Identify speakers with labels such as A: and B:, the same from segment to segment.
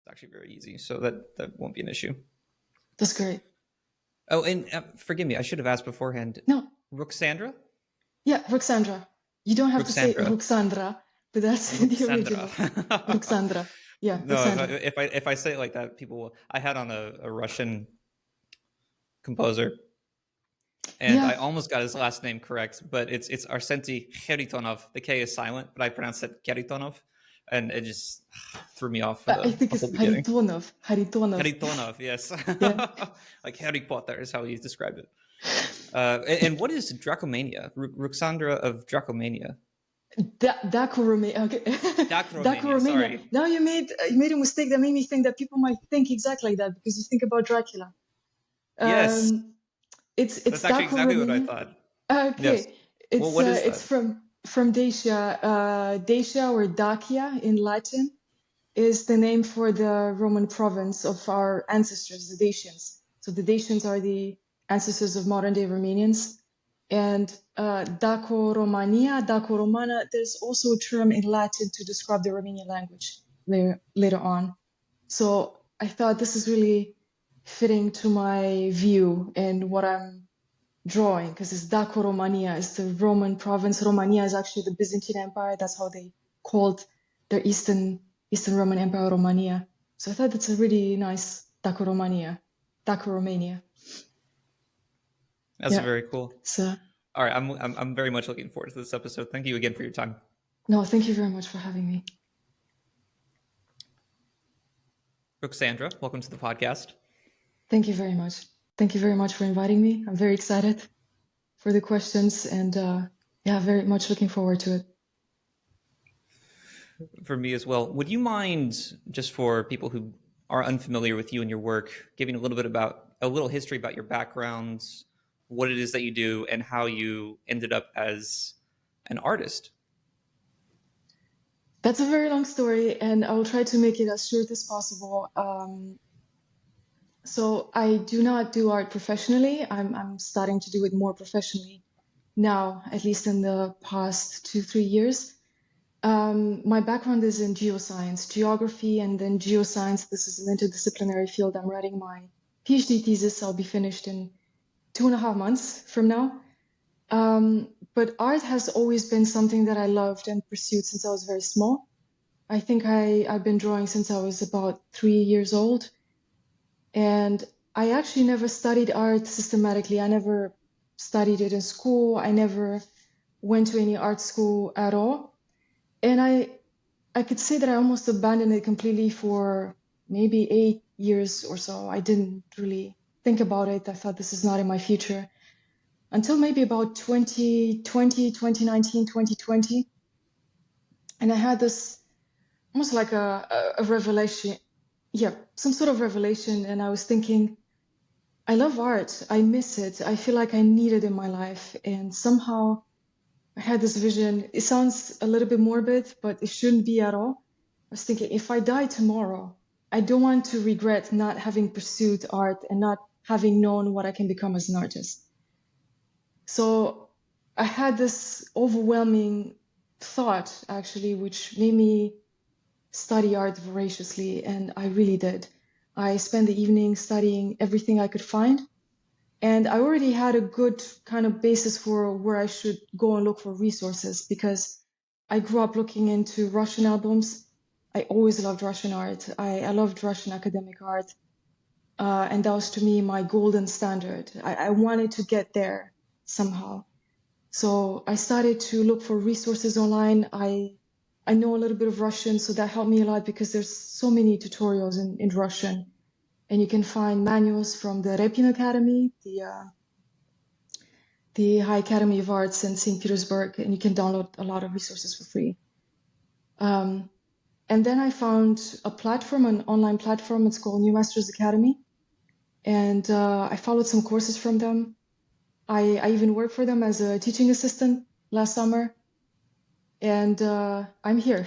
A: actually very easy, so that won't be an issue.
B: That's great.
A: Oh, and forgive me, I should have asked beforehand.
B: No.
A: Ruxandra?
B: Yeah, Ruxandra. You don't have to say Ruxandra, but that's the original. Ruxandra. Yeah.
A: No,
B: Ruxandra.
A: if I say it like that, people will. I had on a Russian composer, and I almost got his last name correct, but it's Arsenti Kharitonov. The K is silent, but I pronounced it Kharitonov, and it just threw me off.
B: I think it's Haritonov.
A: Kharitonov, yes. Yeah. Like Harry Potter is how he described it. And what is Dracomania? Ruxandra of Dracomania.
B: Dacoromania. Okay. Dacoromania. Sorry. Now you made a mistake that made me think that people might think exactly like that because you think about Dracula.
A: Yes.
B: It's
A: that's actually exactly what I thought.
B: Okay. Yes. It's
A: well, what is
B: it's from Dacia. Dacia or Dacia in Latin is the name for the Roman province of our ancestors, the Dacians. So the Dacians are the ancestors of modern day Romanians. And Dacoromana, there's also a term in Latin to describe the Romanian language later on. So I thought this is really fitting to my view and what I'm drawing, because it's Dacoromania, it's the Roman province. Romania is actually the Byzantine Empire. That's how they called their Eastern Roman Empire, Romania. So I thought that's a really nice Dacoromania.
A: That's very cool.
B: So,
A: all right, I'm very much looking forward to this episode. Thank you again for your time.
B: No, thank you very much for having me.
A: Ruxandra, welcome to the podcast.
B: Thank you very much. Thank you very much for inviting me. I'm very excited for the questions and very much looking forward to it.
A: For me as well. Would you mind, just for people who are unfamiliar with you and your work, giving a little history about your backgrounds, what it is that you do, and how you ended up as an artist?
B: That's a very long story, and I will try to make it as short as possible. So I do not do art professionally. I'm starting to do it more professionally now, at least in the past 2-3 years. My background is in geoscience, geography, and then geoscience. This is an interdisciplinary field. I'm writing my PhD thesis. I'll be finished in 2.5 months from now. But art has always been something that I loved and pursued since I was very small. I think I've been drawing since I was about 3 years old. And I actually never studied art systematically. I never studied it in school. I never went to any art school at all. And I could say that I almost abandoned it completely for maybe 8 years or so. I didn't really think about it. I thought this is not in my future. Until maybe about 2019, 2020. And I had this almost like a revelation. Yeah, some sort of revelation. And I was thinking, I love art. I miss it. I feel like I need it in my life. And somehow I had this vision. It sounds a little bit morbid, but it shouldn't be at all. I was thinking, if I die tomorrow, I don't want to regret not having pursued art and not having known what I can become as an artist. So I had this overwhelming thought, actually, which made me study art voraciously, and I really did. I spent the evening studying everything I could find, and I already had a good kind of basis for where I should go and look for resources, because I grew up looking into Russian albums. I always loved Russian art. I loved Russian academic art, and that was to me my golden standard. I wanted to get there somehow. So I started to look for resources online. I know a little bit of Russian, so that helped me a lot because there's so many tutorials in Russian. And you can find manuals from the Repin Academy, the High Academy of Arts in St. Petersburg, and you can download a lot of resources for free. And then I found a platform, an online platform. It's called New Masters Academy. And I followed some courses from them. I even worked for them as a teaching assistant last summer. And I'm here.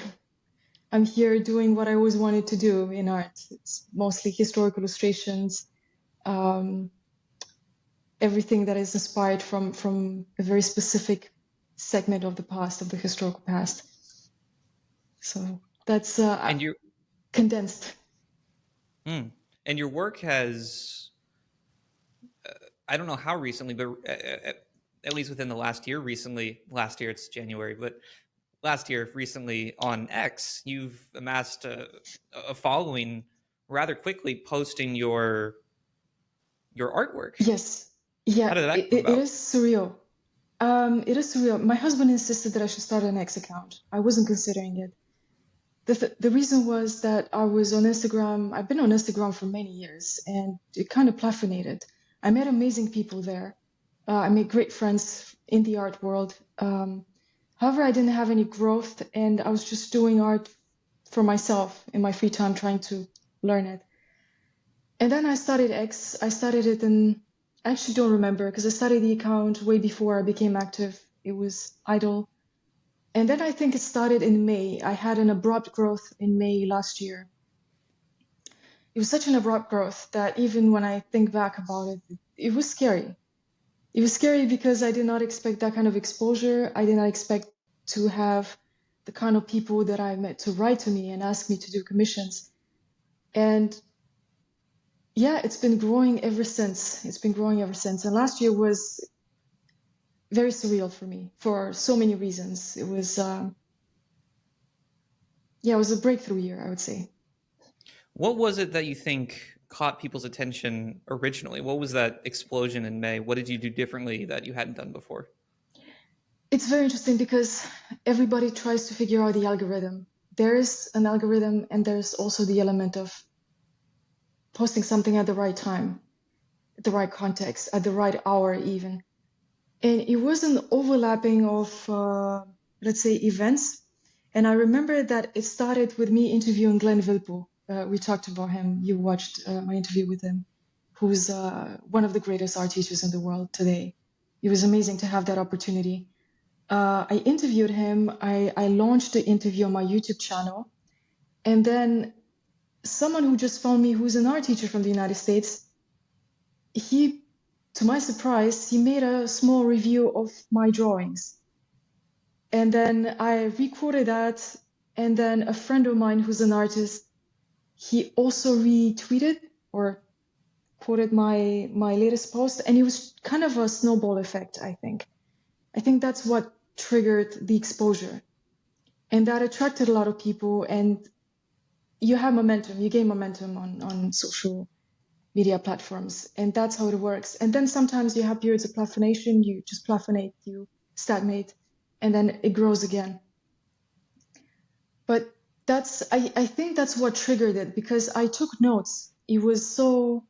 B: I'm here doing what I always wanted to do in art. It's mostly historic illustrations, everything that is inspired from a very specific segment of the past, of the historical past. So that's
A: and you
B: condensed.
A: Mm. And your work has, I don't know how recently, but at least within the last year, last year it's January, but last year recently on X, you've amassed a following rather quickly, posting your artwork.
B: Yes.
A: How
B: Yeah,
A: did that
B: it,
A: come
B: it
A: about?
B: is surreal. It is surreal. My husband insisted that I should start an X account. I wasn't considering it. The reason was that I was on Instagram. I've been on Instagram for many years, and it kind of plafonated. I met amazing people there. I made great friends in the art world. However, I didn't have any growth, and I was just doing art for myself in my free time, trying to learn it. And then I started X. I started it in, I actually don't remember because I started the account way before I became active. It was idle. And then I think it started in May. I had an abrupt growth in May last year. It was such an abrupt growth that even when I think back about it, it was scary. It was scary because I did not expect that kind of exposure. I did not expect to have the kind of people that I met to write to me and ask me to do commissions. And yeah, it's been growing ever since. It's been growing ever since. And last year was very surreal for me for so many reasons. It was, yeah, it was a breakthrough year, I would say.
A: What was it that you think caught people's attention originally? What was that explosion in May? What did you do differently that you hadn't done before?
B: It's very interesting because everybody tries to figure out the algorithm. There is an algorithm, and there's also the element of posting something at the right time, at the right context, at the right hour, even. And it was an overlapping of, let's say, events. And I remember that it started with me interviewing Glenn Vilppu. We talked about him. You watched my interview with him, who's one of the greatest art teachers in the world today. It was amazing to have that opportunity. I interviewed him. I launched the interview on my YouTube channel. And then someone who just found me, who's an art teacher from the United States, he, to my surprise, he made a small review of my drawings. And then I recorded that. And then a friend of mine who's an artist, he also retweeted or quoted my latest post. And it was kind of a snowball effect, I think. I think that's what triggered the exposure. And that attracted a lot of people. And you have momentum, you gain momentum on social media platforms. And that's how it works. And then sometimes you have periods of plafonation, you just plafonate, you stagnate, and then it grows again. But I think that's what triggered it, because I took notes. It was so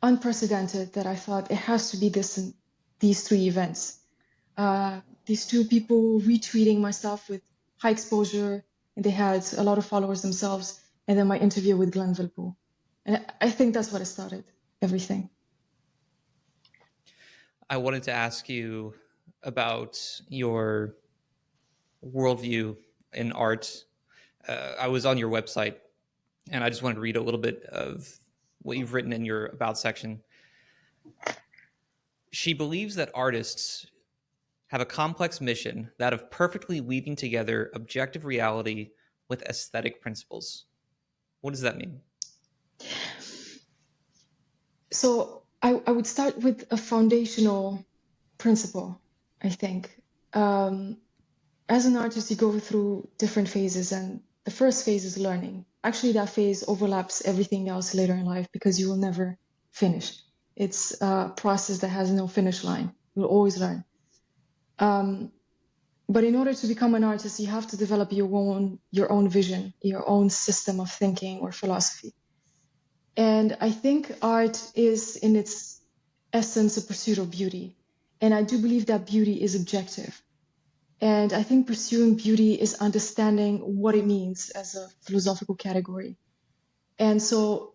B: unprecedented that I thought it has to be these three events. These two people retweeting my stuff with high exposure, and they had a lot of followers themselves, and then my interview with Glenn Vilppu. And I think that's what started everything.
A: I wanted to ask you about your worldview in art. I was on your website, and I just wanted to read a little bit of what you've written in your about section. She believes that artists have a complex mission, that of perfectly weaving together objective reality with aesthetic principles. What does that mean?
B: So I would start with a foundational principle, I think. As an artist, you go through different phases, and the first phase is learning. Actually, that phase overlaps everything else later in life because you will never finish. It's a process that has no finish line. You'll always learn. But in order to become an artist, you have to develop your own vision, your own system of thinking or philosophy. And I think art is, in its essence, a pursuit of beauty. And I do believe that beauty is objective. And I think pursuing beauty is understanding what it means as a philosophical category. And so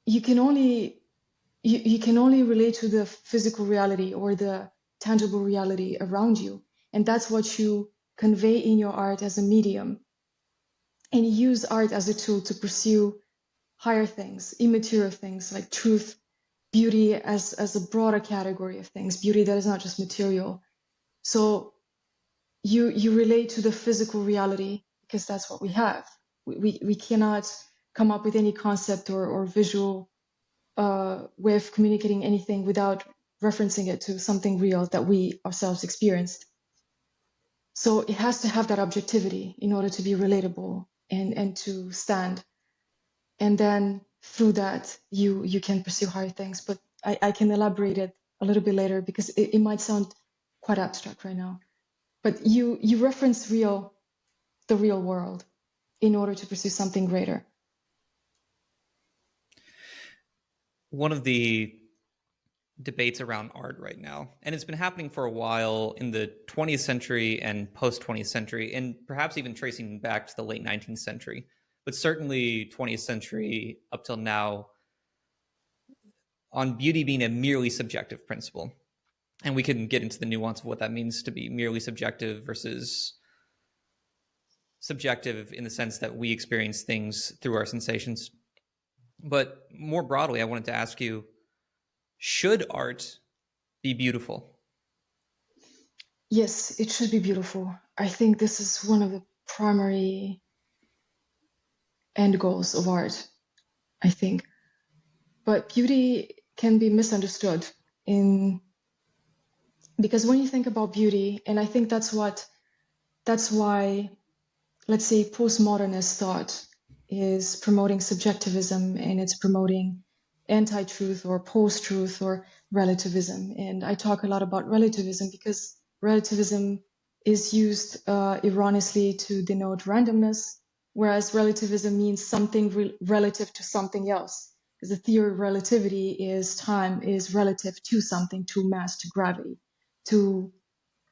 B: you can only relate to the physical reality or the tangible reality around you. And that's what you convey in your art as a medium. And you use art as a tool to pursue higher things, immaterial things like truth, beauty as a broader category of things, beauty that is not just material. So you relate to the physical reality because that's what we have. We cannot come up with any concept or visual way of communicating anything without referencing it to something real that we ourselves experienced. So it has to have that objectivity in order to be relatable and to stand. And then through that, you can pursue higher things. But I can elaborate it a little bit later because it might sound quite abstract right now. But you reference the real world in order to pursue something greater.
A: One of the debates around art right now, and it's been happening for a while in the 20th century and post-20th century, and perhaps even tracing back to the late 19th century, but certainly 20th century up till now, on beauty being a merely subjective principle. And we can get into the nuance of what that means to be merely subjective versus subjective in the sense that we experience things through our sensations. But more broadly, I wanted to ask you, should art be beautiful?
B: Yes, it should be beautiful. I think this is one of the primary end goals of art, I think. But beauty can be misunderstood because when you think about beauty, and I think that's why, let's say, postmodernist thought is promoting subjectivism and it's promoting anti-truth or post-truth or relativism. And I talk a lot about relativism because relativism is used erroneously to denote randomness, whereas relativism means something relative to something else. Because the theory of relativity is time is relative to something, to mass, to gravity, to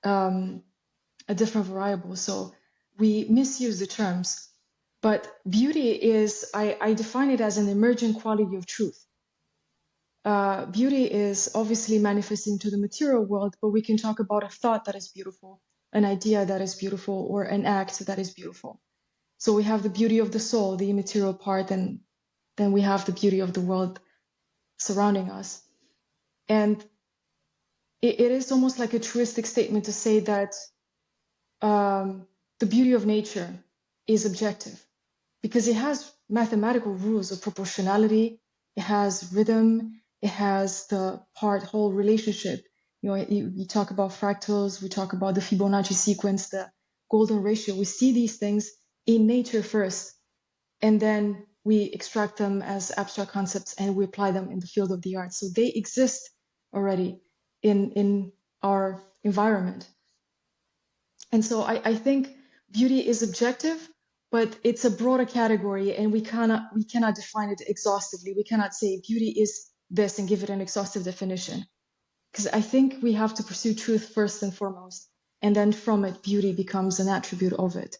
B: a different variable. So we misuse the terms, but beauty is, I define it as an emergent quality of truth. Beauty is obviously manifesting to the material world, but we can talk about a thought that is beautiful, an idea that is beautiful, or an act that is beautiful. So we have the beauty of the soul, the immaterial part, and then we have the beauty of the world surrounding us. And it is almost like a truistic statement to say that the beauty of nature is objective because it has mathematical rules of proportionality, it has rhythm, it has the part-whole relationship. You know, you talk about fractals, we talk about the Fibonacci sequence, the golden ratio. We see these things in nature first, and then we extract them as abstract concepts and we apply them in the field of the arts. So they exist already in our environment. And so I think beauty is objective, but it's a broader category and we cannot define it exhaustively. We cannot say beauty is this and give it an exhaustive definition. Because I think we have to pursue truth first and foremost. And then from it, beauty becomes an attribute of it.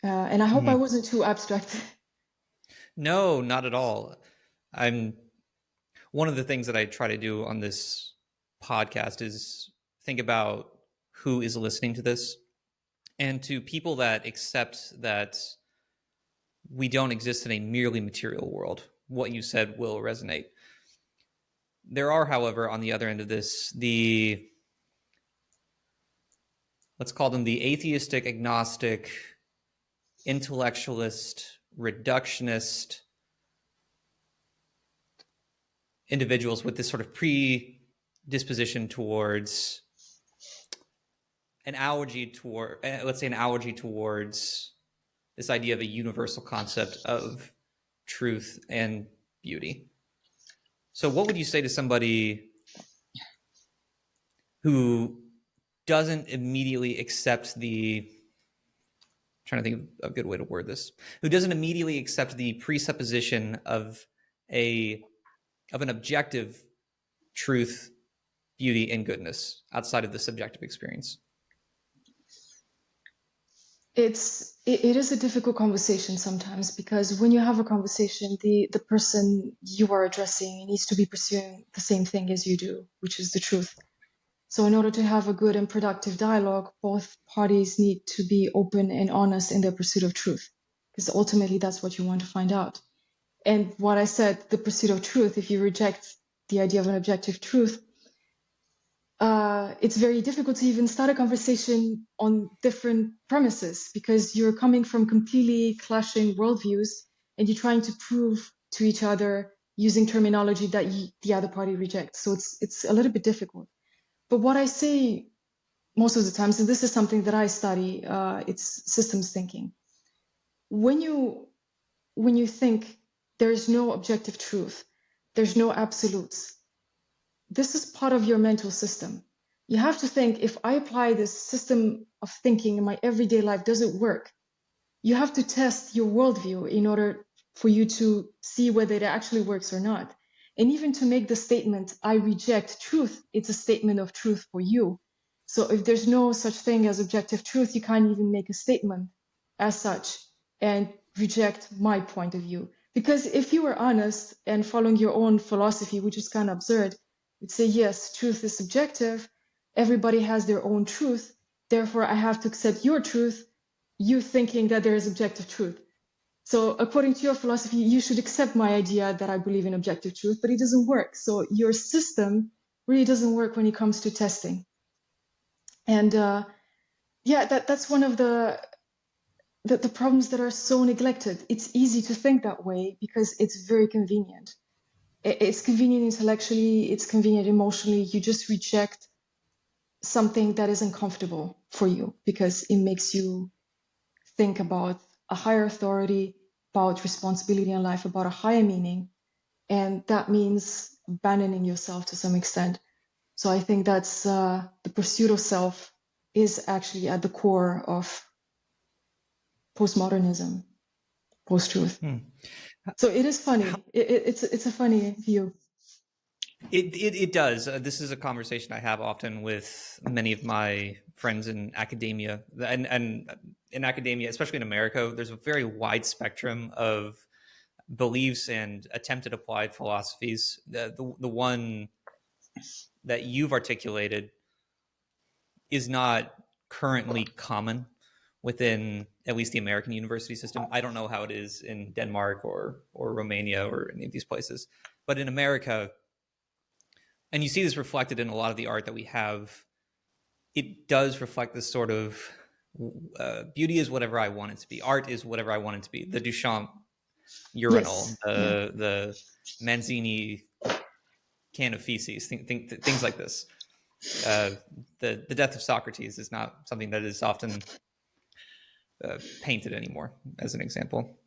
B: And I hope I wasn't too abstract.
A: No, not at all. One of the things that I try to do on this podcast is think about who is listening to this, and to people that accept that we don't exist in a merely material world. What you said will resonate. There are, however, on the other end of this, let's call them the atheistic, agnostic, intellectualist, reductionist individuals with this sort of predisposition towards an allergy towards this idea of a universal concept of truth and beauty. So what would you say to somebody who doesn't immediately accept I'm trying to think of a good way to word this, who doesn't immediately accept the presupposition of an objective truth, beauty, and goodness outside of the subjective experience?
B: It is a difficult conversation sometimes because when you have a conversation, the person you are addressing needs to be pursuing the same thing as you do, which is the truth. So in order to have a good and productive dialogue, both parties need to be open and honest in their pursuit of truth, because ultimately that's what you want to find out. And what I said, the pursuit of truth, if you reject the idea of an objective truth, it's very difficult to even start a conversation on different premises because you're coming from completely clashing worldviews and you're trying to prove to each other using terminology that the other party rejects. So it's a little bit difficult. But what I say most of the times, and this is something that I study, it's systems thinking. When you think there is no objective truth, there's no absolutes, this is part of your mental system. You have to think, if I apply this system of thinking in my everyday life, does it work? You have to test your worldview in order for you to see whether it actually works or not. And even to make the statement, I reject truth, it's a statement of truth for you. So if there's no such thing as objective truth, you can't even make a statement as such and reject my point of view. Because if you were honest and following your own philosophy, which is kind of absurd, you'd say, yes, truth is subjective. Everybody has their own truth. Therefore, I have to accept your truth, you thinking that there is objective truth. So according to your philosophy, you should accept my idea that I believe in objective truth, but it doesn't work. So your system really doesn't work when it comes to testing. And that's one of the problems that are so neglected. It's easy to think that way because it's very convenient. It's convenient intellectually, it's convenient emotionally. You just reject something that is uncomfortable for you because it makes you think about a higher authority, about responsibility in life, about a higher meaning. And that means abandoning yourself to some extent. So I think that's the pursuit of self is actually at the core of postmodernism, post-truth. So it is funny. It's a funny view.
A: It does. This is a conversation I have often with many of my friends in academia, and in academia, especially in America, there's a very wide spectrum of beliefs and attempted applied philosophies. The one that you've articulated is not currently common within at least the American university system. I don't know how it is in Denmark or Romania or any of these places, but in America, and you see this reflected in a lot of the art that we have, it does reflect this sort of beauty is whatever I want it to be. Art is whatever I want it to be. The Duchamp urinal,
B: Yes.
A: the Manzini can of feces, things like this. The death of Socrates is not something that is often painted anymore, as an example.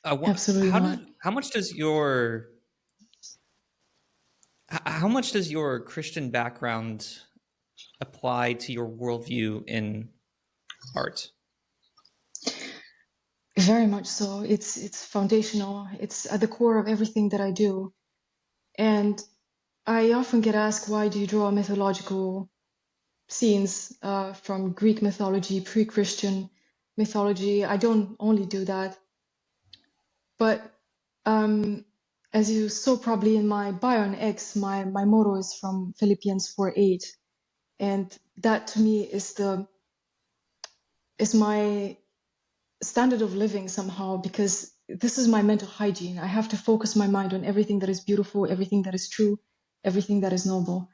B: Absolutely not.
A: How much does your Christian background apply to your worldview in art?
B: Very much so. It's foundational. It's at the core of everything that I do. And I often get asked, why do you draw mythological scenes from Greek mythology, pre-Christian mythology? I don't only do that. But as you saw probably in my bio on X, my motto is from Philippians 4:8. And that to me is my standard of living somehow, because this is my mental hygiene. I have to focus my mind on everything that is beautiful, everything that is true, everything that is noble.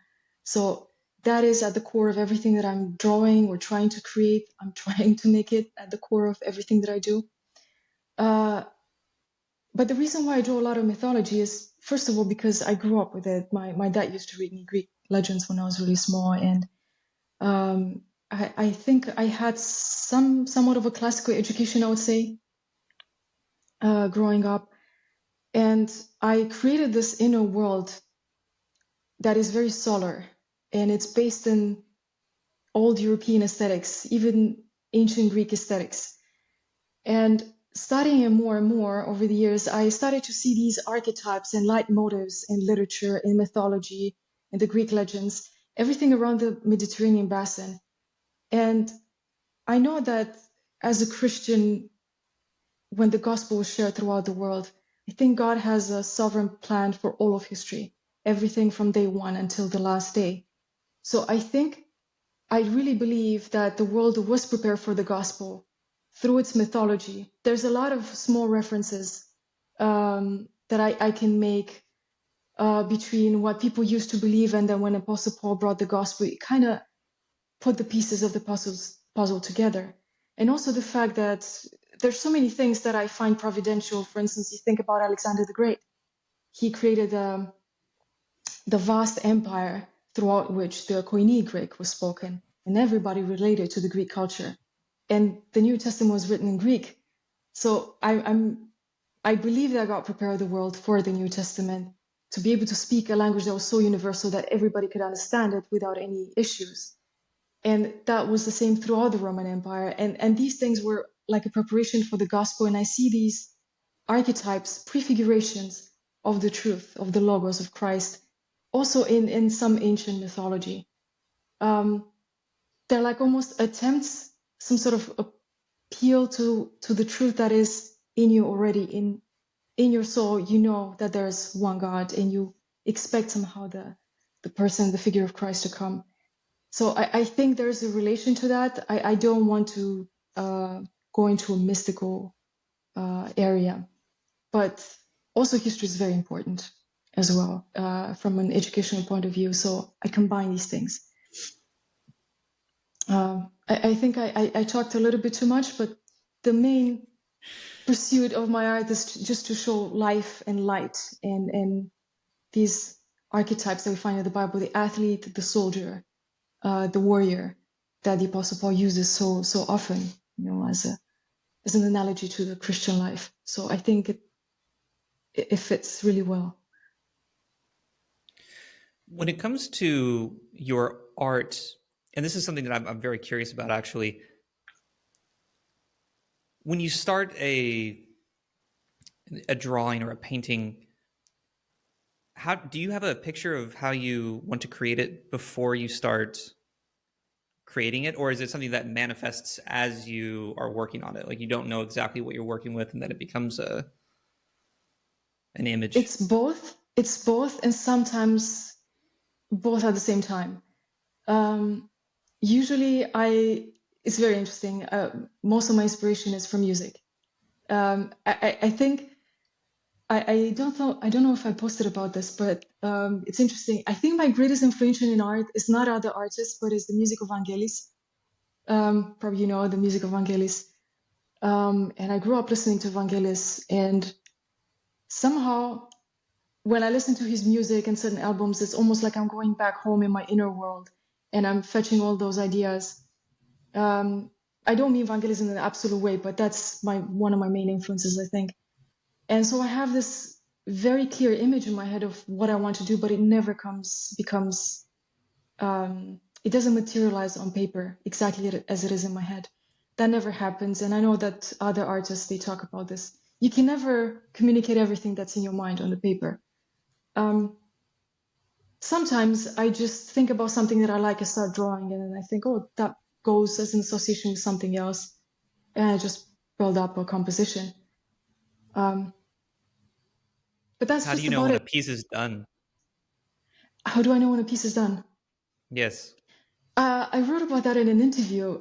B: So that is at the core of everything that I'm drawing or trying to create. I'm trying to make it at the core of everything that I do. But the reason why I draw a lot of mythology is, first of all, because I grew up with it. My dad used to read me Greek legends when I was really small, and I think I had somewhat of a classical education, I would say, growing up. And I created this inner world that is very solar, and it's based in old European aesthetics, even ancient Greek aesthetics. And studying it more and more over the years, I started to see these archetypes and leitmotifs in literature, in mythology, in the Greek legends, everything around the Mediterranean basin. And I know that as a Christian, when the gospel was shared throughout the world, I think God has a sovereign plan for all of history, everything from day one until the last day. So I really believe that the world was prepared for the gospel through its mythology. There's a lot of small references that I can make between what people used to believe, and then when Apostle Paul brought the gospel, it kind of put the pieces of the puzzle together. And also the fact that there's so many things that I find providential. For instance, you think about Alexander the Great. He created the vast empire throughout which the Koine Greek was spoken, and everybody related to the Greek culture. And the New Testament was written in Greek. So I believe that God prepared the world for the New Testament to be able to speak a language that was so universal that everybody could understand it without any issues. And that was the same throughout the Roman Empire. And these things were like a preparation for the gospel. And I see these archetypes, prefigurations of the truth, of the logos of Christ, also in some ancient mythology. They're like almost attempts, some sort of appeal to the truth that is in you already, in your soul. You know that there's one God, and you expect somehow the person, the figure of Christ to come. So I think there's a relation to that. I don't want to go into a mystical area, but also history is very important as well from an educational point of view. So I combine these things. I think I talked a little bit too much, but the main pursuit of my art is just to show life and light and these archetypes that we find in the Bible: the athlete, the soldier, the warrior, that the Apostle Paul uses so often, as an analogy to the Christian life. So I think it fits really well.
A: When it comes to your art, and this is something that I'm very curious about, actually, when you start a drawing or a painting, how do you have a picture of how you want to create it before you start creating it, or is it something that manifests as you are working on it? Like, you don't know exactly what you're working with, and then it becomes an image.
B: It's both, and sometimes both at the same time. Usually it's very interesting. Most of my inspiration is from music. I think I don't know if I posted about this, but it's interesting. I think my greatest influence in art is not other artists, but is the music of Vangelis. Probably you know the music of Vangelis. And I grew up listening to Vangelis, and somehow when I listen to his music and certain albums, it's almost like I'm going back home in my inner world, and I'm fetching all those ideas. I don't mean Vangelis in an absolute way, but that's one of my main influences, I think. And so I have this very clear image in my head of what I want to do, but it never becomes, it doesn't materialize on paper exactly as it is in my head. That never happens. And I know that other artists, they talk about this. You can never communicate everything that's in your mind on the paper. Sometimes I just think about something that I like and start drawing, and then I think, oh, that goes as an association with something else. And I just build up a composition. But that's
A: how
B: just
A: do you know
B: about
A: when
B: it.
A: a piece is done?
B: How do I know when a piece is done?
A: Yes.
B: I wrote about that in an interview,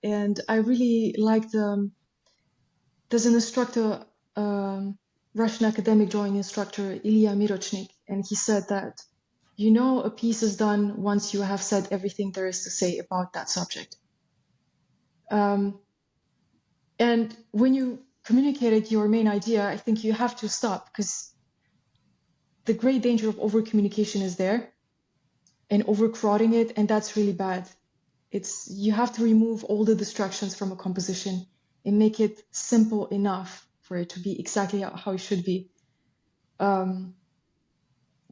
B: and I really liked. There's an instructor, Russian academic drawing instructor, Ilya Mirochnik, and he said that a piece is done once you have said everything there is to say about that subject. And when you communicated your main idea, I think you have to stop, because the great danger of over communication is there, and overcrowding it, and that's really bad. You have to remove all the distractions from a composition and make it simple enough for it to be exactly how it should be.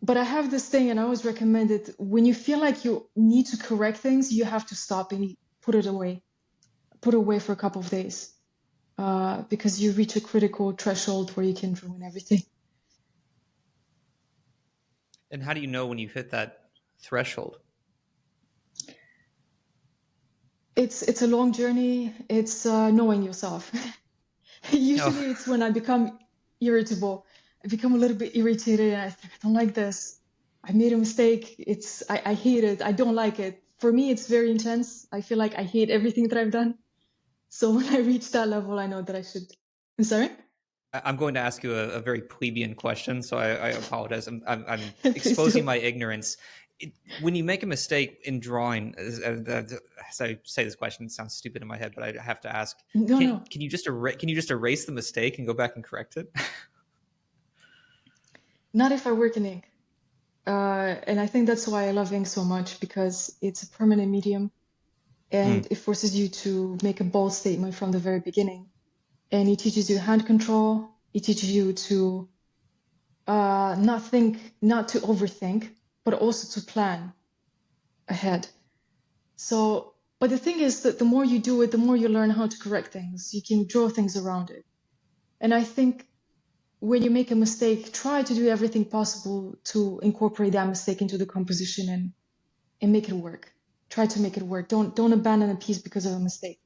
B: But I have this thing, and I always recommend it: when you feel like you need to correct things, you have to stop and put it away for a couple of days, because you reach a critical threshold where you can ruin everything.
A: And how do you know when you've hit that threshold?
B: It's a long journey. It's knowing yourself. Usually it's when I become irritable. I become a little bit irritated, and I think, I don't like this. I made a mistake. I hate it. I don't like it. For me, it's very intense. I feel like I hate everything that I've done. So when I reach that level, I know that I should. I'm sorry?
A: I'm going to ask you a very plebeian question, so I apologize. I'm
B: Please
A: exposing
B: do.
A: my ignorance. when you make a mistake in drawing, as I say this question, it sounds stupid in my head, but I have to ask:
B: No.
A: Can you just erase the mistake and go back and correct it?
B: Not if I work in ink. And I think that's why I love ink so much, because it's a permanent medium and it forces you to make a bold statement from the very beginning. And it teaches you hand control. It teaches you to not to overthink, but also to plan ahead. So, but the thing is that the more you do it, the more you learn how to correct things. You can draw things around it. And I think when you make a mistake, try to do everything possible to incorporate that mistake into the composition and make it work. Try to make it work. Don't abandon a piece because of a mistake,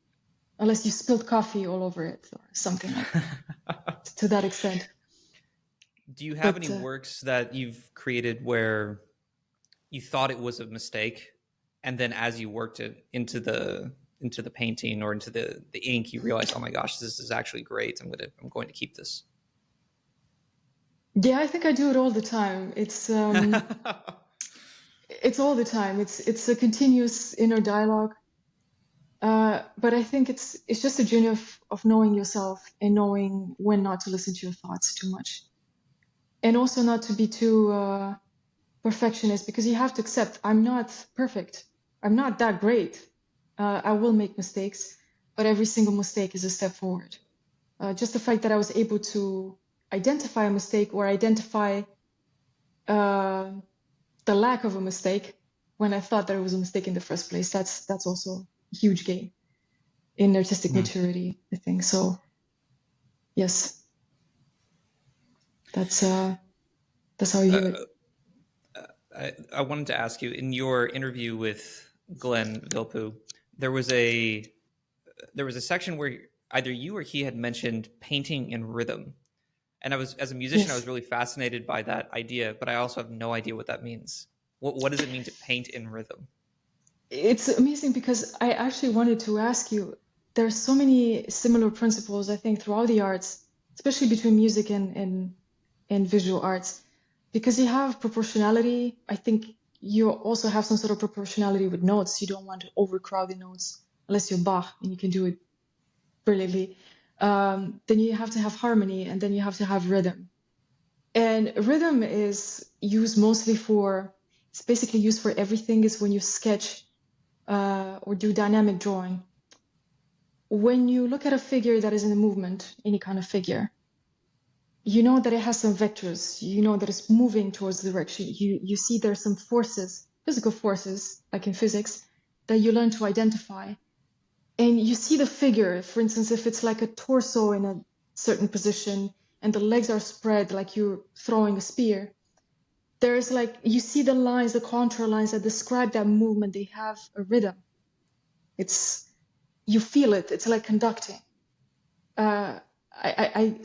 B: unless you spilled coffee all over it or something like that, to that extent.
A: Do you have any works that you've created where you thought it was a mistake, and then as you worked it into the painting or into the ink, you realize, oh my gosh, this is actually great. I'm going to keep this.
B: Yeah, I think I do it all the time. It's it's all the time. It's a continuous inner dialogue. But I think it's just a journey of knowing yourself and knowing when not to listen to your thoughts too much, and also not to be too perfectionist, because you have to accept I'm not perfect. I'm not that great. I will make mistakes, but every single mistake is a step forward. Just the fact that I was able to identify a mistake or identify the lack of a mistake when I thought there was a mistake in the first place, that's also a huge gain in artistic maturity, I think. So yes, that's how I view it.
A: I wanted to ask you, in your interview with Glenn Vilppu, there was a section where either you or he had mentioned painting in rhythm. And as a musician, I was really fascinated by that idea, but I also have no idea what that means. What does it mean to paint in rhythm?
B: It's amazing, because I actually wanted to ask you, there's so many similar principles, I think, throughout the arts, especially between music and visual arts, because you have proportionality. I think you also have some sort of proportionality with notes. You don't want to overcrowd the notes, unless you're Bach and you can do it brilliantly. Then you have to have harmony, and then you have to have rhythm. And rhythm is used mostly it's basically used for everything. Is when you sketch or do dynamic drawing. When you look at a figure that is in a movement, any kind of figure, you know that it has some vectors. You know that it's moving towards the direction. You see there's some forces, physical forces, like in physics, that you learn to identify. And you see the figure, for instance, if it's like a torso in a certain position and the legs are spread like you're throwing a spear, there's like, you see the lines, the contour lines that describe that movement. They have a rhythm. You feel it. It's like conducting. I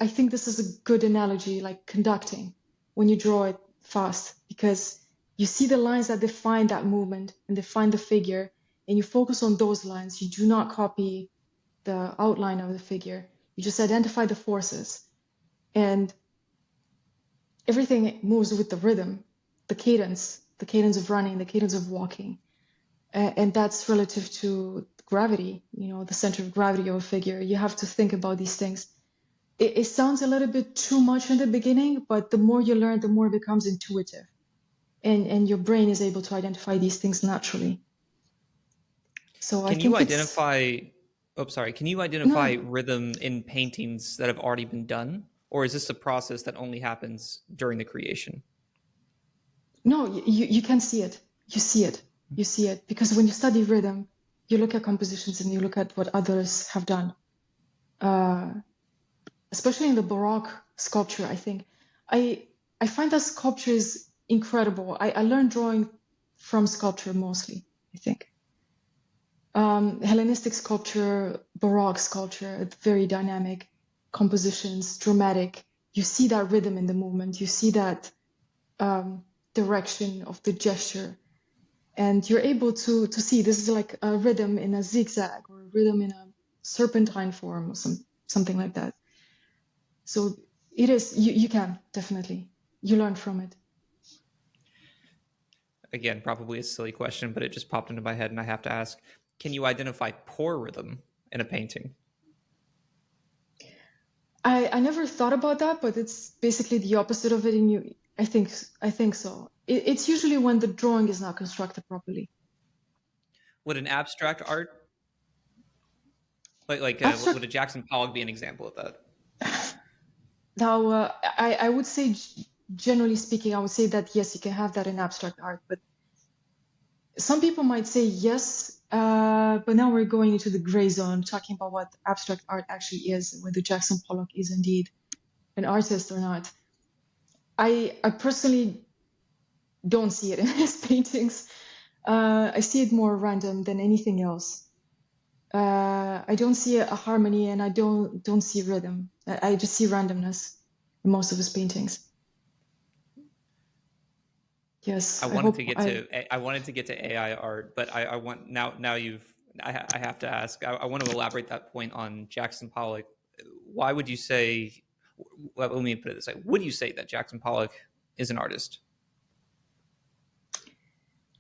B: think this is a good analogy, like conducting when you draw it fast, because you see the lines that define that movement and define the figure, and you focus on those lines. You do not copy the outline of the figure. You just identify the forces, and everything moves with the rhythm, the cadence of running, the cadence of walking. And that's relative to gravity, the center of gravity of a figure. You have to think about these things. It sounds a little bit too much in the beginning, but the more you learn, the more it becomes intuitive. And your brain is able to identify these things naturally. So
A: Can you identify rhythm in paintings that have already been done? Or is this a process that only happens during the creation?
B: No, you can see it. You see it. Because when you study rhythm, you look at compositions and you look at what others have done. Especially in the Baroque sculpture, I think. I find that sculpture is incredible. I learned drawing from sculpture mostly, I think. Hellenistic sculpture, Baroque sculpture, very dynamic compositions, dramatic. You see that rhythm in the movement. You see that direction of the gesture. And you're able to see this is like a rhythm in a zigzag or a rhythm in a serpentine form or something like that. So it is, you can definitely, you learn from it.
A: again, probably a silly question, but it just popped into my head and I have to ask, can you identify poor rhythm in a painting?
B: I never thought about that, but it's basically the opposite of it. I think so. It's usually when the drawing is not constructed properly.
A: Would an abstract art, would a
B: Abstract.
A: Jackson Pollock be an example of that?
B: Now, I would say, generally speaking, I would say that yes, you can have that in abstract art, but some people might say yes, but now we're going into the gray zone, talking about what abstract art actually is, whether Jackson Pollock is indeed an artist or not. I personally don't see it in his paintings. I see it more random than anything else. I don't see a harmony, and I don't see rhythm. I just see randomness in most of his paintings. Yes,
A: I
B: I
A: wanted
B: hope
A: to get to AI art, but I want now you've I have to ask. I want to elaborate that point on Jackson Pollock. Why would you say? Let me put it this way: would you say that Jackson Pollock is an artist?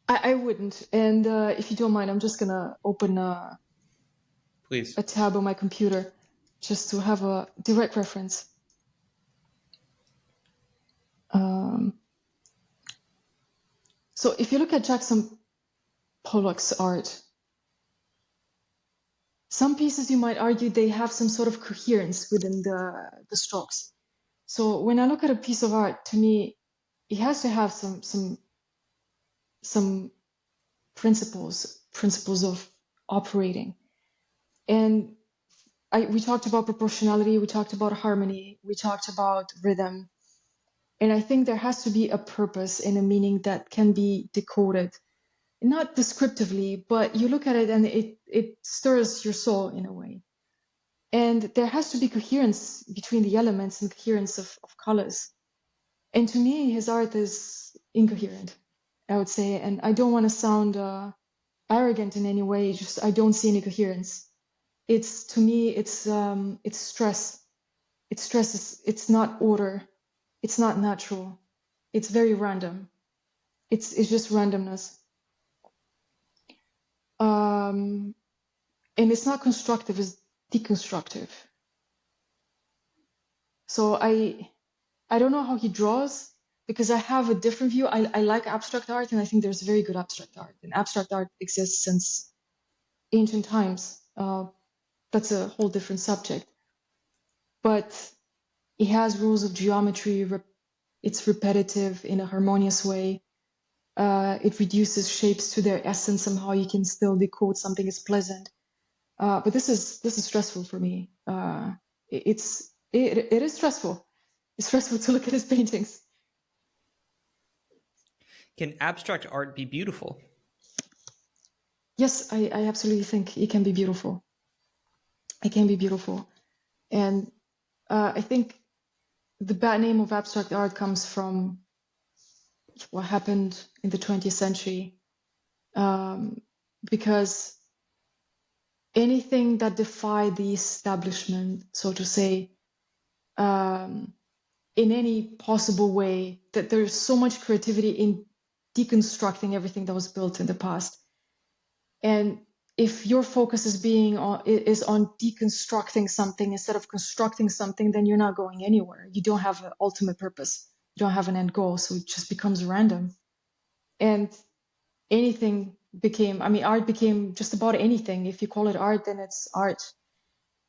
B: I wouldn't. And if you don't mind, I'm just gonna open
A: Please.
B: a tab on my computer just to have a direct reference. So if you look at Jackson Pollock's art, some pieces you might argue they have some sort of coherence within the strokes. So when I look at a piece of art, to me, it has to have some principles of operating. And we talked about proportionality, we talked about harmony, we talked about rhythm. And I think there has to be a purpose and a meaning that can be decoded, not descriptively, but you look at it and it stirs your soul in a way. And there has to be coherence between the elements and coherence of colors. And to me, his art is incoherent, I would say. And I don't want to sound arrogant in any way, just I don't see any coherence. To me, it's stress. It's stress, it's not order. It's not natural. It's very random. It's just randomness. And it's not constructive, it's deconstructive. So I don't know how he draws, because I have a different view. I like abstract art, and I think there's very good abstract art. And abstract art exists since ancient times. That's a whole different subject. But it has rules of geometry. It's repetitive in a harmonious way. It reduces shapes to their essence. Somehow you can still decode something as pleasant. But this is stressful for me. It is stressful. It's stressful to look at his paintings.
A: Can abstract art be beautiful?
B: Yes, I absolutely think it can be beautiful. It can be beautiful. And I think the bad name of abstract art comes from what happened in the 20th century. Because anything that defied the establishment, so to say, in any possible way, that there's so much creativity in deconstructing everything that was built in the past. And if your focus is on deconstructing something instead of constructing something, then you're not going anywhere. You don't have an ultimate purpose. You don't have an end goal. So it just becomes random. And art became just about anything. If you call it art, then it's art.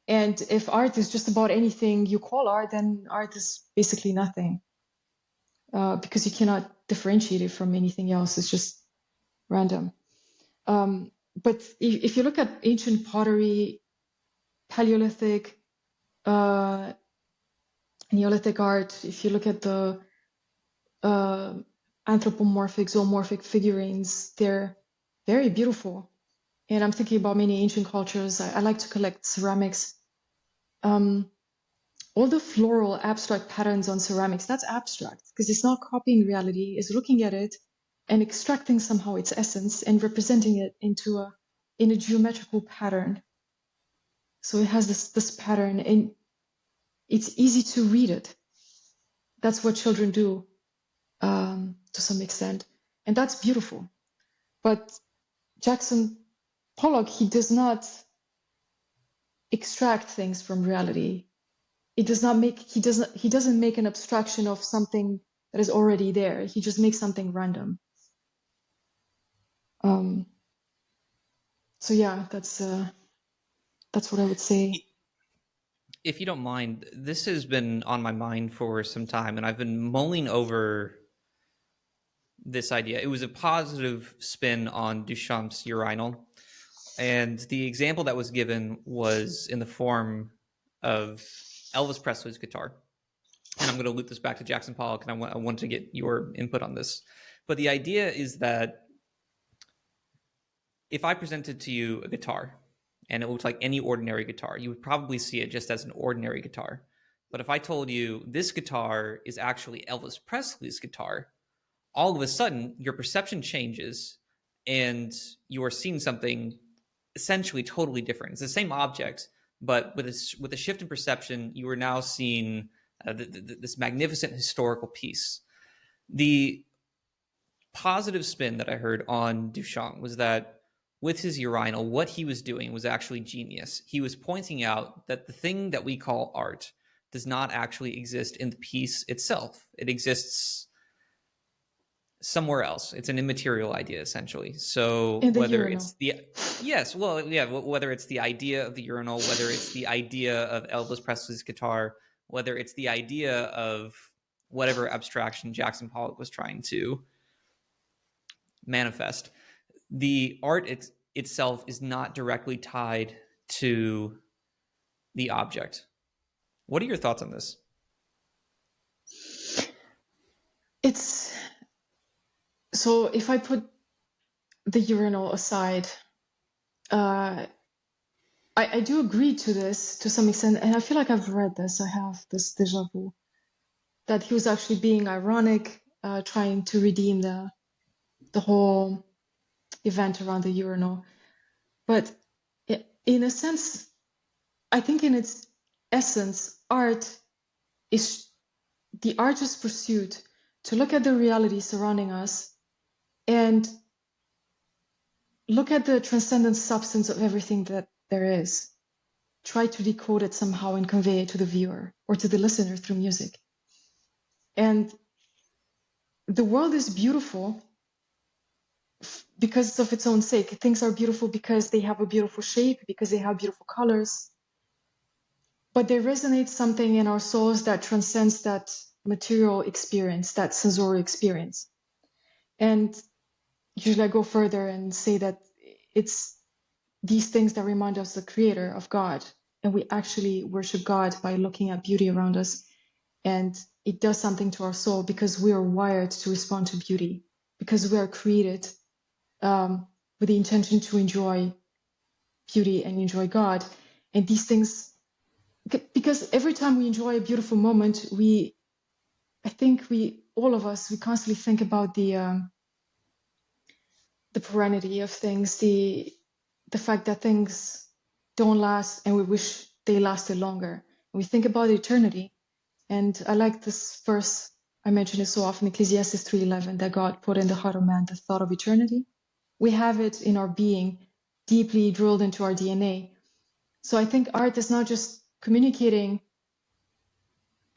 B: And if art is just about anything you call art, then art is basically nothing. Because you cannot differentiate it from anything else. It's just random. But if you look at ancient pottery, Paleolithic, Neolithic art, if you look at the anthropomorphic, zoomorphic figurines, they're very beautiful. And I'm thinking about many ancient cultures. I like to collect ceramics. All the floral abstract patterns on ceramics, that's abstract because it's not copying reality, it's looking at it and extracting somehow its essence and representing it in a geometrical pattern. So it has this pattern, and it's easy to read it. That's what children do to some extent. and that's beautiful. But Jackson Pollock, he does not extract things from reality. He doesn't make an abstraction of something that is already there. He just makes something random. So yeah, that's what I would say.
A: If you don't mind, this has been on my mind for some time, and I've been mulling over this idea. It was a positive spin on Duchamp's Urinal, and the example that was given was in the form of Elvis Presley's guitar. And I'm going to loop this back to Jackson Pollock, and I want to get your input on this. But the idea is that if I presented to you a guitar and it looked like any ordinary guitar, you would probably see it just as an ordinary guitar. But if I told you this guitar is actually Elvis Presley's guitar, all of a sudden your perception changes and you are seeing something essentially totally different. It's the same object, but with a shift in perception, you are now seeing this magnificent historical piece. The positive spin that I heard on Duchamp was that with his Urinal, what he was doing was actually genius. He was pointing out that the thing that we call art does not actually exist in the piece itself. It exists somewhere else. It's an immaterial idea, essentially. So whether it's whether it's the idea of the urinal, whether it's the idea of Elvis Presley's guitar, whether it's the idea of whatever abstraction Jackson Pollock was trying to manifest, the art itself is not directly tied to the object. What are your thoughts on this?
B: So if I put the urinal aside, I do agree to this to some extent, and I feel like I've read this. I have this déjà vu that he was actually being ironic, trying to redeem the whole event around the urinal. But in a sense, I think in its essence, art is the artist's pursuit to look at the reality surrounding us and look at the transcendent substance of everything that there is. Try to decode it somehow and convey it to the viewer or to the listener through music. And the world is beautiful because of its own sake. Things are beautiful because they have a beautiful shape, because they have beautiful colors. But there resonates something in our souls that transcends that material experience, that sensorial experience. And usually I go further and say that it's these things that remind us of the creator, of God. And we actually worship God by looking at beauty around us. And it does something to our soul because we are wired to respond to beauty, because we are created with the intention to enjoy beauty and enjoy God. And these things, because every time we enjoy a beautiful moment, all of us constantly think about the perennity of things, the fact that things don't last and we wish they lasted longer. We think about eternity. And I like this verse, I mention it so often, Ecclesiastes 3:11, that God put in the heart of man the thought of eternity. We have it in our being, deeply drilled into our DNA. So I think art is not just communicating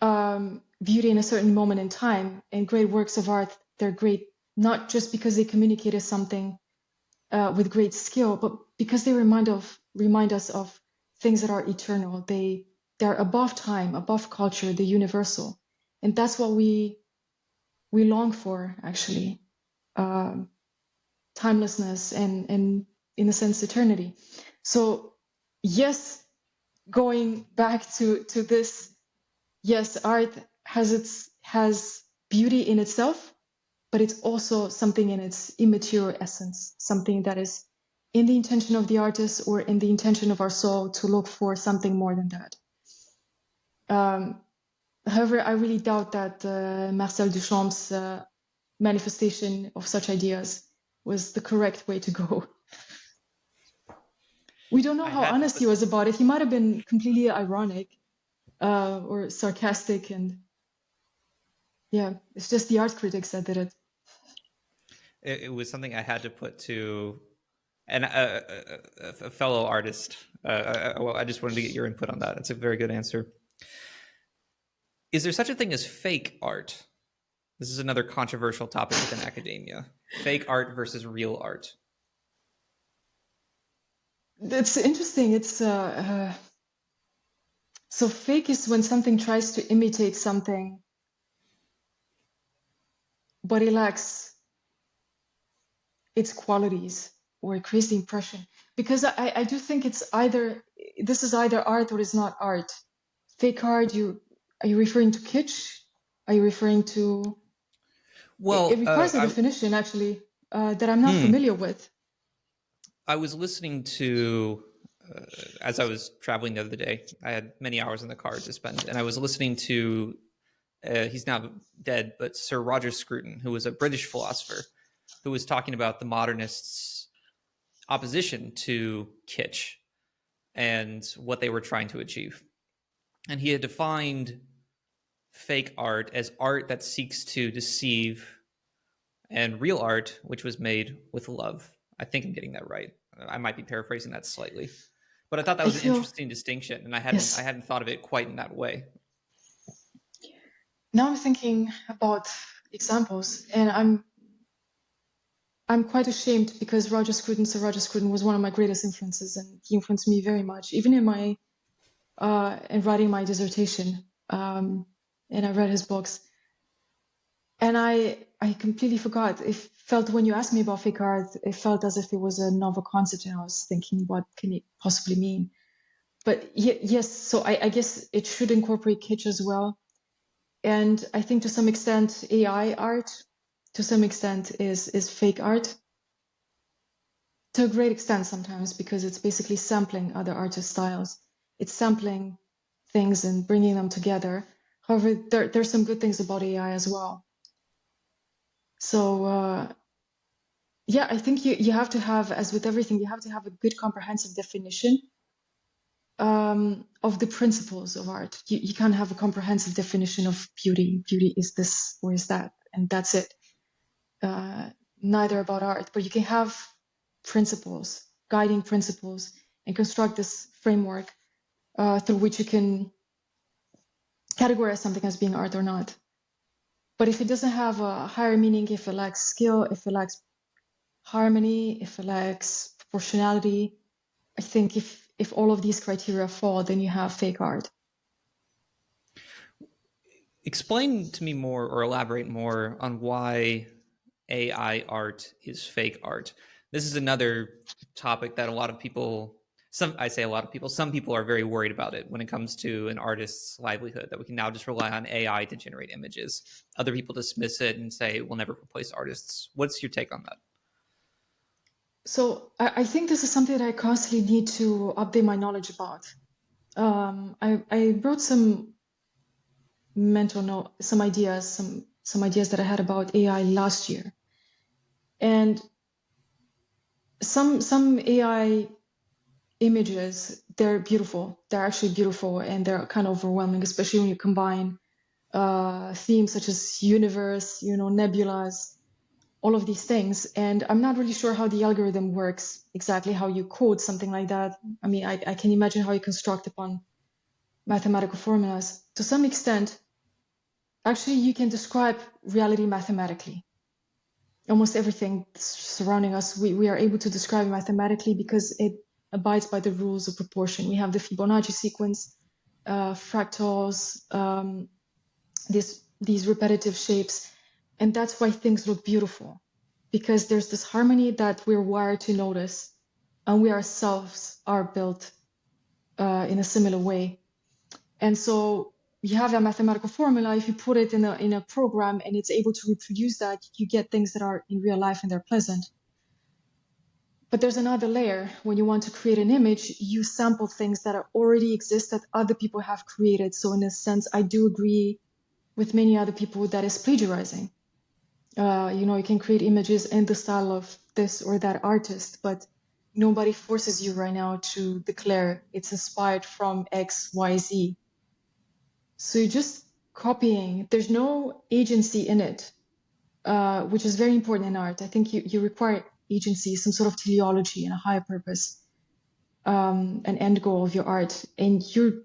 B: beauty in a certain moment in time, and great works of art, they're great not just because they communicated something with great skill, but because they remind us of things that are eternal. They're above time, above culture, the universal. And that's what we long for, actually. Timelessness and in a sense, eternity. So yes, going back to this, yes, art has beauty in itself, but it's also something in its immaterial essence, something that is in the intention of the artist or in the intention of our soul to look for something more than that. However, I really doubt that Marcel Duchamp's manifestation of such ideas was the correct way to go. We don't know how honest he was about it. He might have been completely ironic or sarcastic, and yeah, it's just the art critics that did it.
A: it was something I had to put to a fellow artist. Well, I just wanted to get your input on that. It's a very good answer. Is there such a thing as fake art? This is another controversial topic within academia. Fake art versus real art.
B: It's interesting. It's so fake is when something tries to imitate something, but it lacks its qualities, or it creates the impression. Because I do think this is either art or it's not art. Fake art, are you referring to kitsch? Are you referring to...
A: Well,
B: it requires a definition, actually, that I'm not familiar with.
A: I was listening to, as I was traveling the other day, I had many hours in the car to spend, and I was listening to, he's now dead, but Sir Roger Scruton, who was a British philosopher, who was talking about the modernists' opposition to kitsch and what they were trying to achieve. And he had defined fake art as art that seeks to deceive, and real art, which was made with love. I think I'm getting that right. I might be paraphrasing that slightly, but I thought that was an interesting distinction, and I hadn't thought of it quite in that way.
B: Now I'm thinking about examples, and I'm quite ashamed, because Sir Roger Scruton was one of my greatest influences, and he influenced me very much, even in my in writing my dissertation. And I read his books, and I completely forgot. It felt, when you asked me about fake art, it felt as if it was a novel concept, and I was thinking, what can it possibly mean? But yes, so I guess it should incorporate kitsch as well. And I think to some extent AI art, to some extent, is fake art. To a great extent sometimes, because it's basically sampling other artist styles. It's sampling things and bringing them together. However, there's some good things about AI as well. So yeah, I think you have to have, as with everything, you have to have a good comprehensive definition of the principles of art. You can't have a comprehensive definition of beauty. Beauty is this or is that, and that's it. Neither about art, but you can have principles, guiding principles, and construct this framework through which you can categorize something as being art or not. But if it doesn't have a higher meaning, if it lacks skill, if it lacks harmony, if it lacks proportionality, I think if all of these criteria fall, then you have fake art.
A: Explain to me more, or elaborate more, on why AI art is fake art. This is another topic that a lot of people, some people are very worried about it when it comes to an artist's livelihood, that we can now just rely on AI to generate images. Other people dismiss it and say it will never replace artists. What's your take on that?
B: So I think this is something that I constantly need to update my knowledge about. I wrote some mental note, some ideas that I had about AI last year, and some AI images, they're beautiful. They're actually beautiful, and they're kind of overwhelming, especially when you combine themes such as universe, nebulas, all of these things. And I'm not really sure how the algorithm works, exactly how you code something like that. I mean, I can imagine how you construct upon mathematical formulas. To some extent, actually, you can describe reality mathematically. Almost everything surrounding us, we are able to describe mathematically, because it abides by the rules of proportion. We have the Fibonacci sequence, fractals, these repetitive shapes. And that's why things look beautiful, because there's this harmony that we're wired to notice, and we ourselves are built in a similar way. And so you have a mathematical formula. If you put it in a program and it's able to reproduce that, you get things that are in real life and they're pleasant. But there's another layer. When you want to create an image, you sample things that already exist, that other people have created. So in a sense, I do agree with many other people that is plagiarizing. You can create images in the style of this or that artist, but nobody forces you right now to declare it's inspired from X, Y, Z. So you're just copying. There's no agency in it. which is very important in art. I think you require agency, some sort of teleology and a higher purpose, an end goal of your art. And you're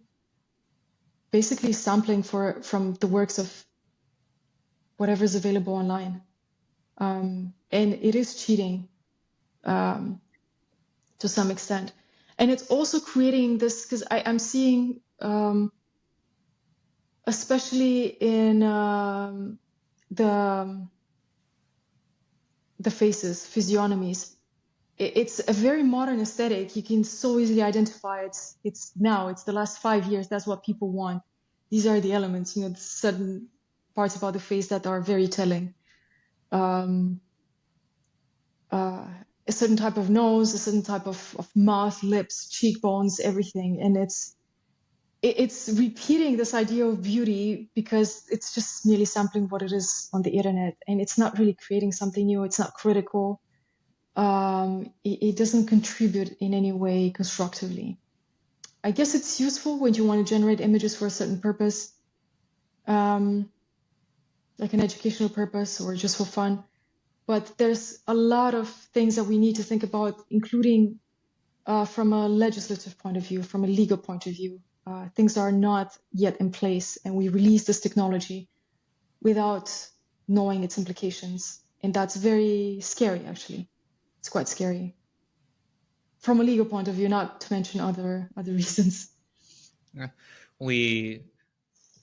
B: basically sampling from the works of whatever is available online. And it is cheating to some extent. And it's also creating this, because I'm seeing, especially in the faces, physiognomies, it's a very modern aesthetic. You can so easily identify it's the last 5 years. That's what people want. These are the elements, the certain parts about the face that are very telling. A certain type of nose, a certain type of mouth, lips, cheekbones, everything. And it's repeating this idea of beauty because it's just merely sampling what it is on the internet. And it's not really creating something new. It's not critical. It doesn't contribute in any way constructively. I guess it's useful when you want to generate images for a certain purpose, like an educational purpose or just for fun. But there's a lot of things that we need to think about, including from a legislative point of view, from a legal point of view. Things are not yet in place, and we release this technology without knowing its implications. And that's very scary, actually. It's quite scary. From a legal point of view, not to mention other reasons.
A: Yeah. We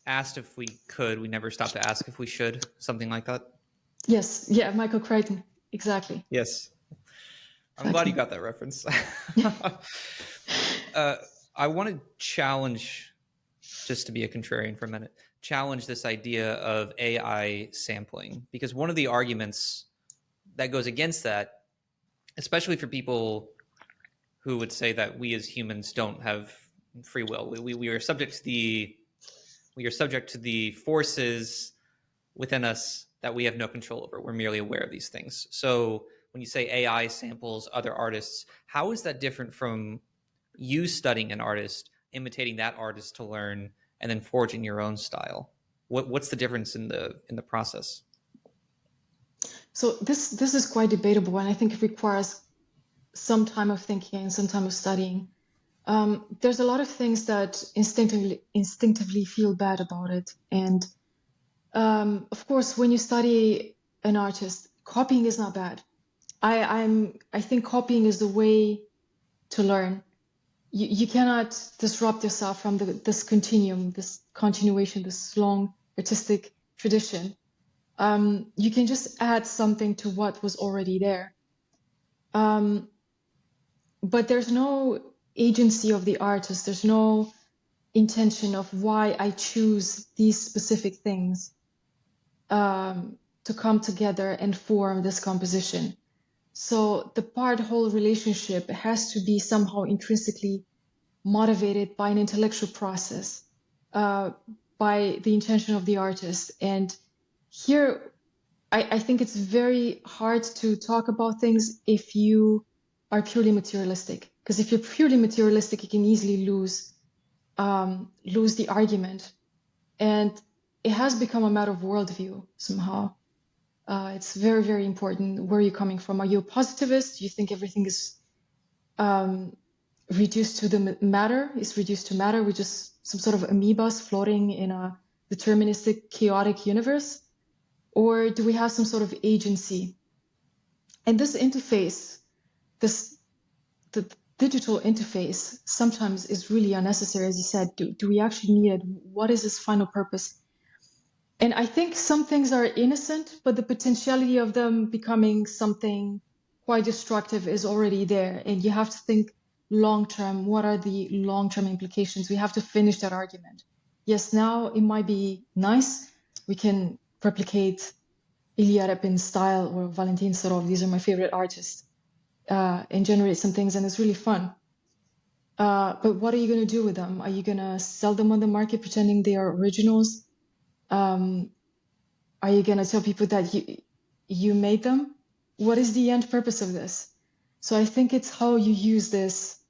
A: asked if we could. We never stopped to ask if we should, something like that.
B: Yes. Yeah, Michael Crichton. Exactly.
A: Yes. I'm glad you got that reference. I want to challenge, just to be a contrarian for a minute, challenge this idea of AI sampling, because one of the arguments that goes against that, especially for people who would say that we as humans don't have free will, we are subject to the forces within us that we have no control over. We're merely aware of these things. So when you say AI samples other artists, how is that different from you studying an artist, imitating that artist to learn, and then forging your own style? What's the difference in the process?
B: So this is quite debatable, and I think it requires some time of thinking and some time of studying. There's a lot of things that instinctively feel bad about it, and of course, when you study an artist, copying is not bad. I think copying is the way to learn. You cannot disrupt yourself from this continuum, this continuation, this long artistic tradition. You can just add something to what was already there. But there's no agency of the artist. There's no intention of why I choose these specific things to come together and form this composition. So the part-whole relationship has to be somehow intrinsically motivated by an intellectual process, by the intention of the artist. And here, I think it's very hard to talk about things if you are purely materialistic. Because if you're purely materialistic, you can easily lose the argument. And it has become a matter of worldview somehow. It's very, very important. Where are you coming from? Are you a positivist? Do you think everything is reduced to the matter? Is reduced to matter? We're just some sort of amoebas floating in a deterministic, chaotic universe? Or do we have some sort of agency? And this interface, the digital interface, sometimes is really unnecessary. As you said, do we actually need it? What is its final purpose? And I think some things are innocent, but the potentiality of them becoming something quite destructive is already there. And you have to think long-term. What are the long-term implications? We have to finish that argument. Yes, now it might be nice. We can replicate Ilya Repin's style or Valentin Sarov. These are my favorite artists. And generate some things, and it's really fun. But what are you going to do with them? Are you going to sell them on the market pretending they are originals? Are you going to tell people that you made them? What is the end purpose of this? So I think it's how you use this,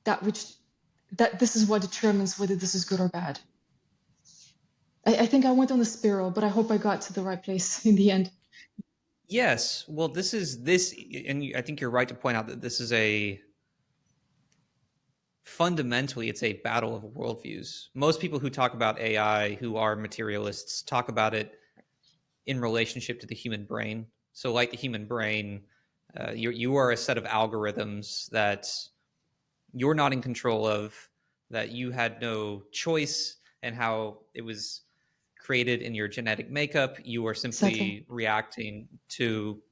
B: that this is what determines whether this is good or bad. I think I went on a spiral, but I hope I got to the right place in the end.
A: Yes. Well, and I think you're right to point out that this is fundamentally, it's a battle of worldviews. Most people who talk about AI, who are materialists, talk about it in relationship to the human brain. So, like the human brain, you are a set of algorithms that you're not in control of, that you had no choice in how it was created in your genetic makeup. You are
B: Exactly.
A: simply reacting to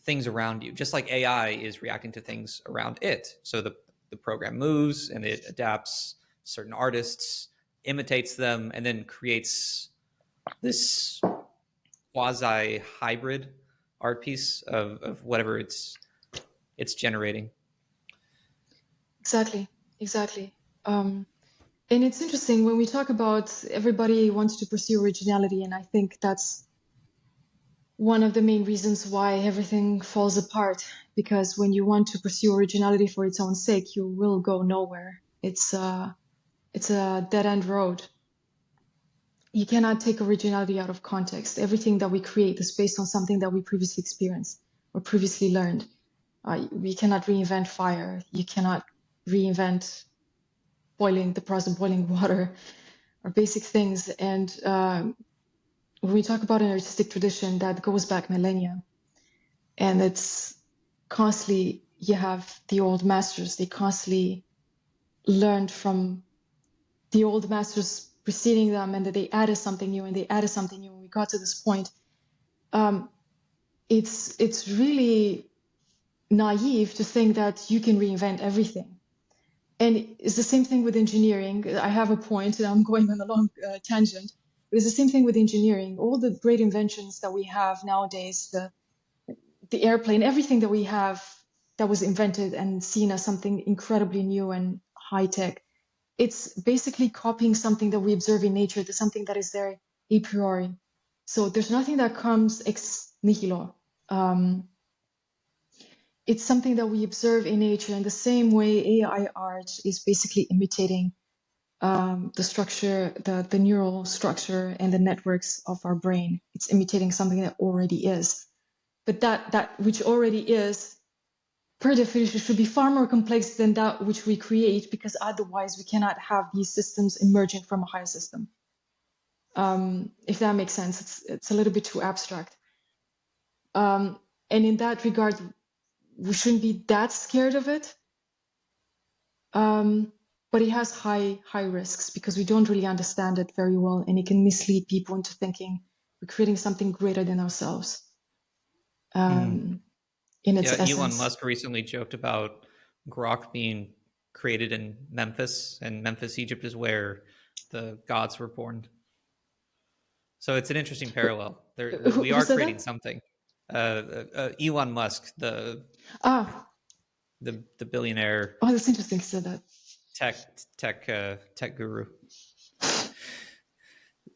A: things around you, just like AI is reacting to things around it. So the program moves and it adapts certain artists, imitates them, and then creates this quasi hybrid art piece of whatever it's generating.
B: Exactly. Exactly. And it's interesting when we talk about everybody wants to pursue originality, and I think that's one of the main reasons why everything falls apart. Because when you want to pursue originality for its own sake, you will go nowhere. It's a dead end road. You cannot take originality out of context. Everything that we create is based on something that we previously experienced or previously learned. We cannot reinvent fire. You cannot reinvent the process of boiling water, or basic things. And when we talk about an artistic tradition that goes back millennia, and it's constantly, you have the old masters, they constantly learned from the old masters preceding them, and that they added something new and they added something new. And we got to this point. Um, it's really naive to think that you can reinvent everything. And it's the same thing with engineering. I have a point, and I'm going on a long tangent. But it's the same thing with engineering. All the great inventions that we have nowadays, the airplane, everything that we have that was invented and seen as something incredibly new and high tech, it's basically copying something that we observe in nature. There's something that is there a priori. So there's nothing that comes ex nihilo. It's something that we observe in nature in the same way AI art is basically imitating the structure, the neural structure and the networks of our brain. It's imitating something that already is. But that which already is, per definition, should be far more complex than that which we create, because otherwise we cannot have these systems emerging from a higher system. If that makes sense, it's a little bit too abstract. And in that regard, we shouldn't be that scared of it. But it has high risks because we don't really understand it very well, and it can mislead people into thinking we're creating something greater than ourselves. In its
A: Yeah, Elon
B: essence.
A: Musk recently joked about Grok being created in Memphis, and Memphis, Egypt, is where the gods were born. So it's an interesting parallel. We
B: Who
A: are
B: said
A: creating
B: that?
A: something. Elon Musk,
B: Ah,
A: the billionaire
B: oh, that's interesting. He said that.
A: tech guru.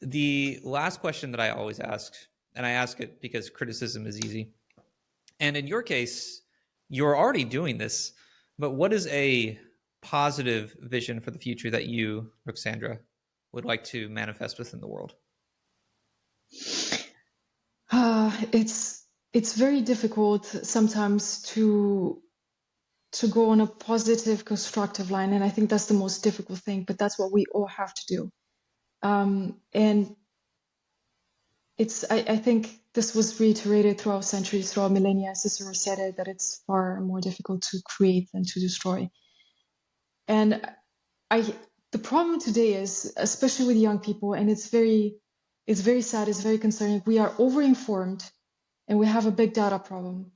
A: The last question that I always ask, and I ask it because criticism is easy, and in your case, you're already doing this, but what is a positive vision for the future that you, Ruxandra, would like to manifest within the world?
B: It's very difficult sometimes to go on a positive, constructive line, and I think that's the most difficult thing. But that's what we all have to do. And I think this was reiterated throughout centuries, throughout millennia. Cicero said it, that it's far more difficult to create than to destroy. And the problem today is, especially with young people, and it's very sad, it's very concerning. We are overinformed, and we have a big data problem.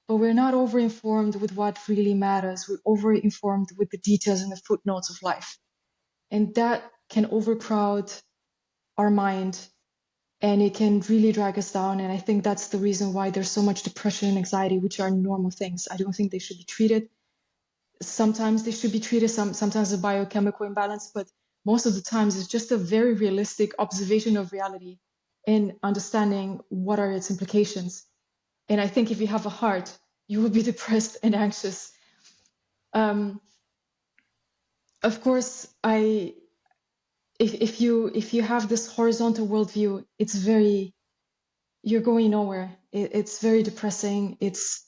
B: But we're not overinformed with what really matters. We're overinformed with the details and the footnotes of life, and that can overcrowd our mind, and it can really drag us down. And I think that's the reason why there's so much depression and anxiety, which are normal things. I don't think they should be treated. Sometimes they should be treated, sometimes a biochemical imbalance, but most of the times it's just a very realistic observation of reality and understanding what are its implications. And I think if you have a heart, you will be depressed and anxious. Of course, if you have this horizontal worldview, it's very you're going nowhere. It's very depressing. It's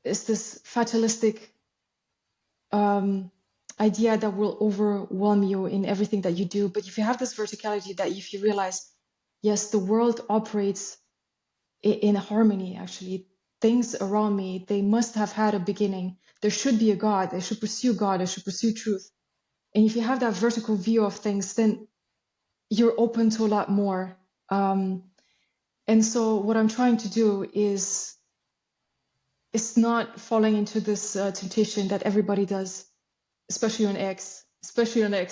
B: this fatalistic idea that will overwhelm you in everything that you do. But if you have this verticality, that if you realize, yes, the world operates in harmony, actually, things around me, they must have had a beginning. There should be a God. I should pursue God. I should pursue truth. And if you have that vertical view of things, then you're open to a lot more. And so what I'm trying to do is not falling into this temptation that everybody does, especially on X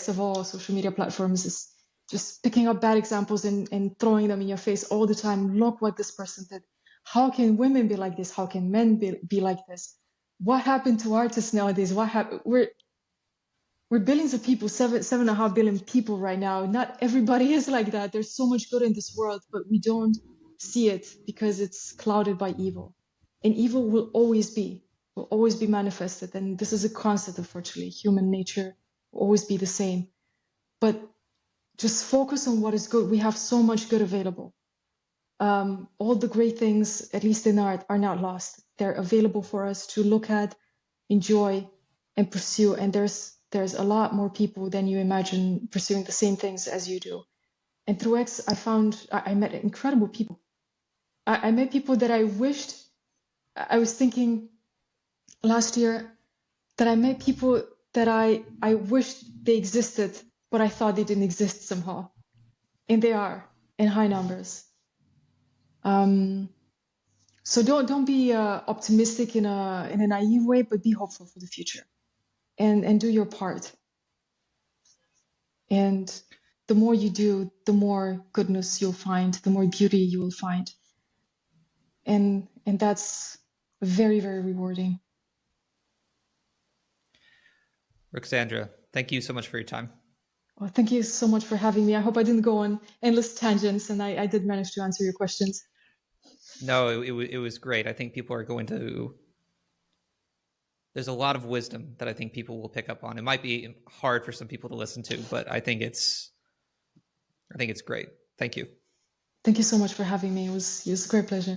B: of all social media platforms, is just picking up bad examples and throwing them in your face all the time. Look what this person did. How can women be like this? How can men be like this? What happened to artists nowadays? What happened? We're billions of people, 7.5 billion people right now. Not everybody is like that. There's so much good in this world, but we don't see it because it's clouded by evil. And evil will always be manifested. And this is a constant, unfortunately. Human nature will always be the same. But just focus on what is good. We have so much good available. All the great things, at least in art, are not lost. They're available for us to look at, enjoy, and pursue. And there's a lot more people than you imagine pursuing the same things as you do. And through X, I met incredible people. I met people that I wished. I was thinking last year that I met people that I wished they existed, but I thought they didn't exist somehow. And they are in high numbers. So don't be optimistic in a naive way, but be hopeful for the future, and do your part. And the more you do, the more goodness you'll find, the more beauty you will find, and that's very, very rewarding.
A: Ruxandra, thank you so much for your time.
B: Well, thank you so much for having me. I hope I didn't go on endless tangents, and I did manage to answer your questions.
A: No, it was great. I think people are going to. There's a lot of wisdom that I think people will pick up on. It might be hard for some people to listen to, but I think it's great. Thank you.
B: Thank you so much for having me. It was a great pleasure.